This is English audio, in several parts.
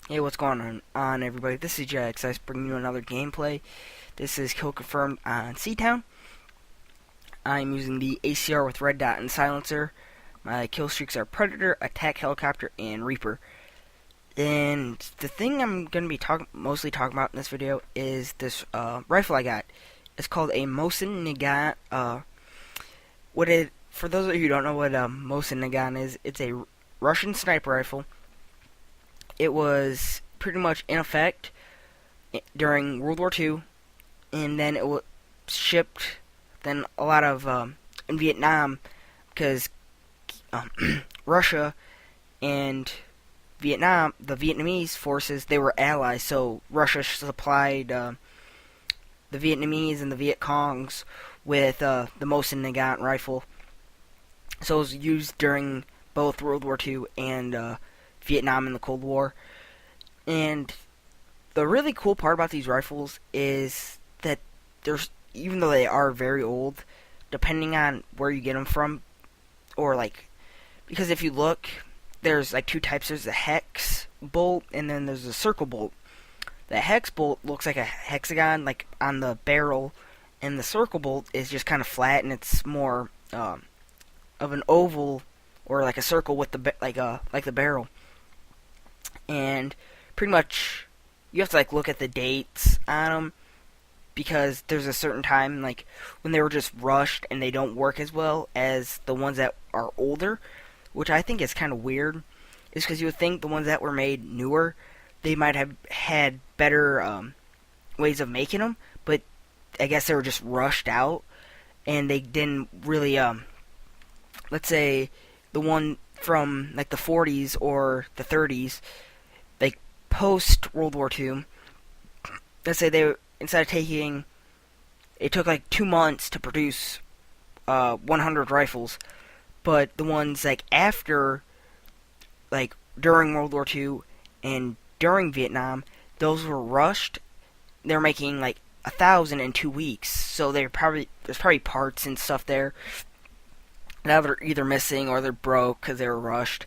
Hey, what's going on everybody? This is JXS bringing you another gameplay. This is Kill Confirmed on Seatown. I'm using the ACR with Red Dot and Silencer. My kill streaks are Predator, Attack Helicopter, and Reaper. And the thing I'm going to be mostly talking about in this video is this rifle I got. It's called a Mosin Nagant. For those of you who don't know what a Mosin Nagant is, it's a Russian sniper rifle. It was pretty much in effect during World War II, and then it was shipped then a lot of in Vietnam, because Russia and Vietnam, the Vietnamese forces, they were allies, so Russia supplied the Vietnamese and the Viet Congs with the Mosin Nagant rifle. So it was used during both World War II and Vietnam in the Cold War. And the really cool part about these rifles is that even though they are very old, depending on where you get them from, because if you look, there's like two types. There's a hex bolt, and then there's a circle bolt. The hex bolt looks like a hexagon, like on the barrel, and the circle bolt is just kind of flat, and it's more of an oval or like a circle with like the barrel. And pretty much you have to look at the dates on them, because there's a certain time when they were just rushed and they don't work as well as the ones that are older, which I think is kind of weird. Is because you would think the ones that were made newer, they might have had better ways of making them, but I guess they were just rushed out and they didn't really let's say the one from the 40s or the 30s, post World War II, let's say it took 2 months to produce 100 rifles, but the ones after, during World War II and during Vietnam, those were rushed. They're making 1,000 in 2 weeks, so there's probably parts and stuff there now they're either missing or they're broke because they were rushed.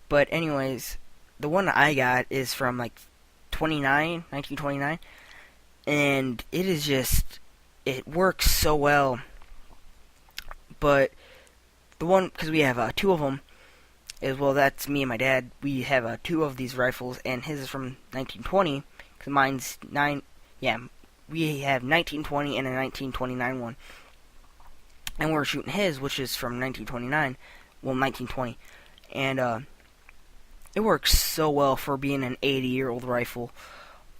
But anyways, the one I got is from 1929, and it works so well. But the one, because we have two of them, that's me and my dad. We have two of these rifles, and his is from 1920, because mine's we have 1920 and a 1929 one. And we're shooting his, which is from 1920, and it works so well for being an 80-year-old rifle.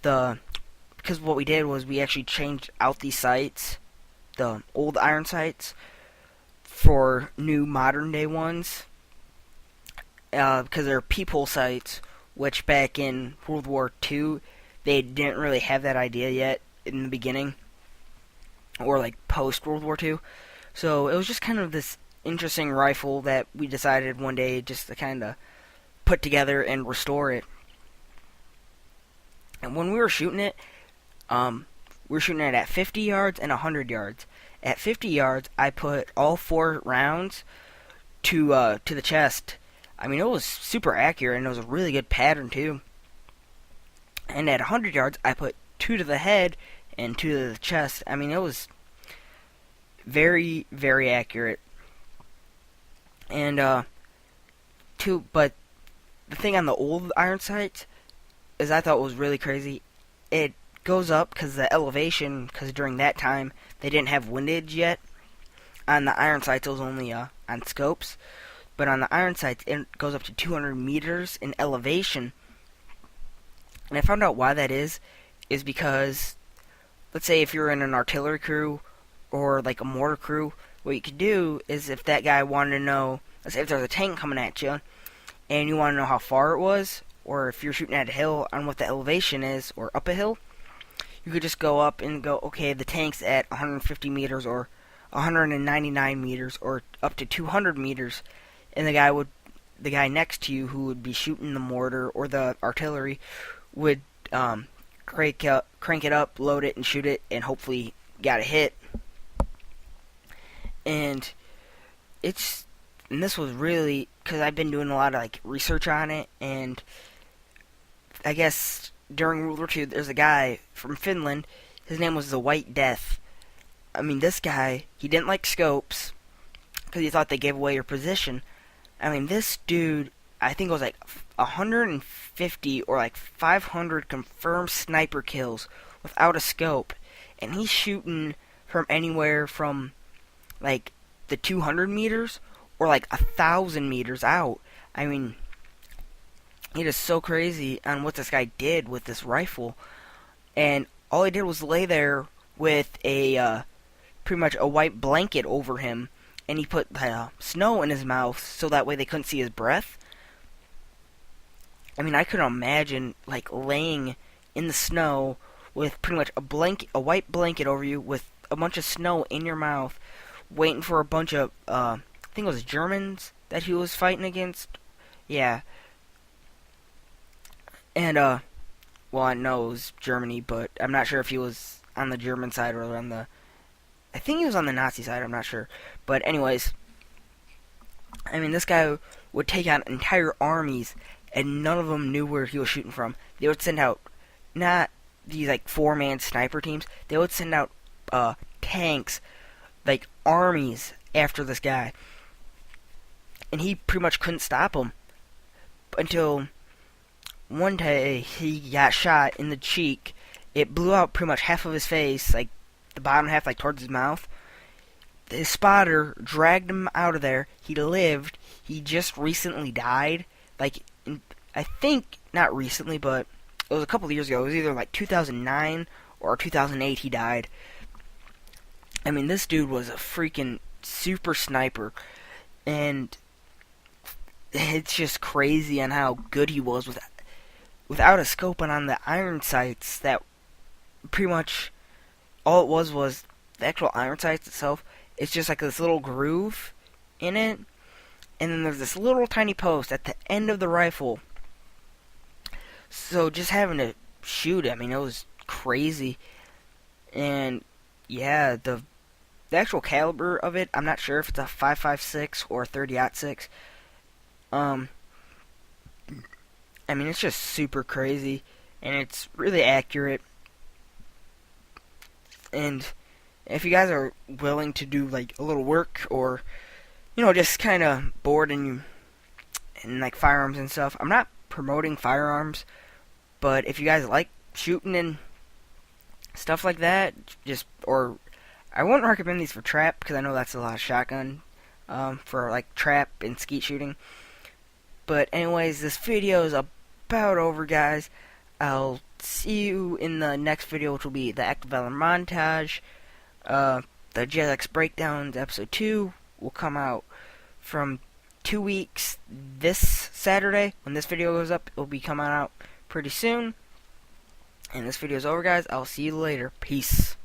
Because what we did was we actually changed out these sights, the old iron sights, for new modern day ones. Because they're peephole sights, which back in World War II, they didn't really have that idea yet in the beginning, or post World War II. So it was just kind of this interesting rifle that we decided one day just to kind of put together and restore it. And when we were shooting it, we were shooting it at 50 yards and 100 yards. At 50 yards, I put all 4 rounds to the chest. I mean, it was super accurate, and it was a really good pattern too. And at 100 yards, I put 2 to the head and 2 to the chest. I mean, it was very, very accurate. And but the thing on the old iron sights is I thought was really crazy. It goes up because the elevation, because during that time they didn't have windage yet. On the iron sights, it was only on scopes, but on the iron sights it goes up to 200 meters in elevation. And I found out why that is because, let's say if you're in an artillery crew or a mortar crew, what you could do is, if that guy wanted to know, let's say if there's a tank coming at you and you want to know how far it was, or if you're shooting at a hill on what the elevation is, or up a hill, you could just go up and go, okay, the tank's at 150 meters or 199 meters or up to 200 meters, and the guy next to you who would be shooting the mortar or the artillery would crank it up, load it, and shoot it, and hopefully got a hit. And this was really, because I've been doing a lot of research on it, and I guess during World War II, there's a guy from Finland. His name was the White Death. I mean, this guy, he didn't like scopes because he thought they gave away your position. I mean, this dude, I think it was like 150 or like 500 confirmed sniper kills without a scope. And he's shooting from anywhere from like the 200 meters or like 1,000 meters out. I mean, it is so crazy on what this guy did with this rifle. And all he did was lay there with a pretty much a white blanket over him, and he put snow in his mouth so that way they couldn't see his breath. I mean, I could imagine like laying in the snow with pretty much a white blanket over you with a bunch of snow in your mouth, waiting for a bunch of I think it was Germans that he was fighting against. Yeah. And well, I know it was Germany, but I'm not sure if he was on the German side or on the, I think he was on the Nazi side, I'm not sure. But anyways, I mean, this guy would take out entire armies, and none of them knew where he was shooting from. They would send out, not these, like, four-man sniper teams. They would send out tanks, like, armies after this guy. And he pretty much couldn't stop them until one day he got shot in the cheek. It blew out pretty much half of his face, like the bottom half, like towards his mouth. His spotter dragged him out of there. He lived. He just recently died. Like, I think not recently, but it was a couple of years ago. It was either like 2009 or 2008 he died. I mean, this dude was a freaking super sniper, and it's just crazy on how good he was without a scope and on the iron sights. That pretty much all it was the actual iron sights itself. It's just like this little groove in it, and then there's this little tiny post at the end of the rifle. So just having to shoot it, I mean, it was crazy. And yeah, the actual caliber of it, I'm not sure if it's a 5.56 or 30-06. I mean, it's just super crazy, and it's really accurate. And if you guys are willing to do like a little work, or just kind of bored and like firearms and stuff, I'm not promoting firearms, but if you guys like shooting and stuff like that, or I wouldn't recommend these for trap because I know that's a lot of shotgun for like trap and skeet shooting. But anyways, this video is about over, guys. I'll see you in the next video, which will be the Active Valor montage. The JLX Breakdowns episode 2 will come out from 2 weeks this Saturday. When this video goes up, it will be coming out pretty soon. And this video is over, guys. I'll see you later. Peace.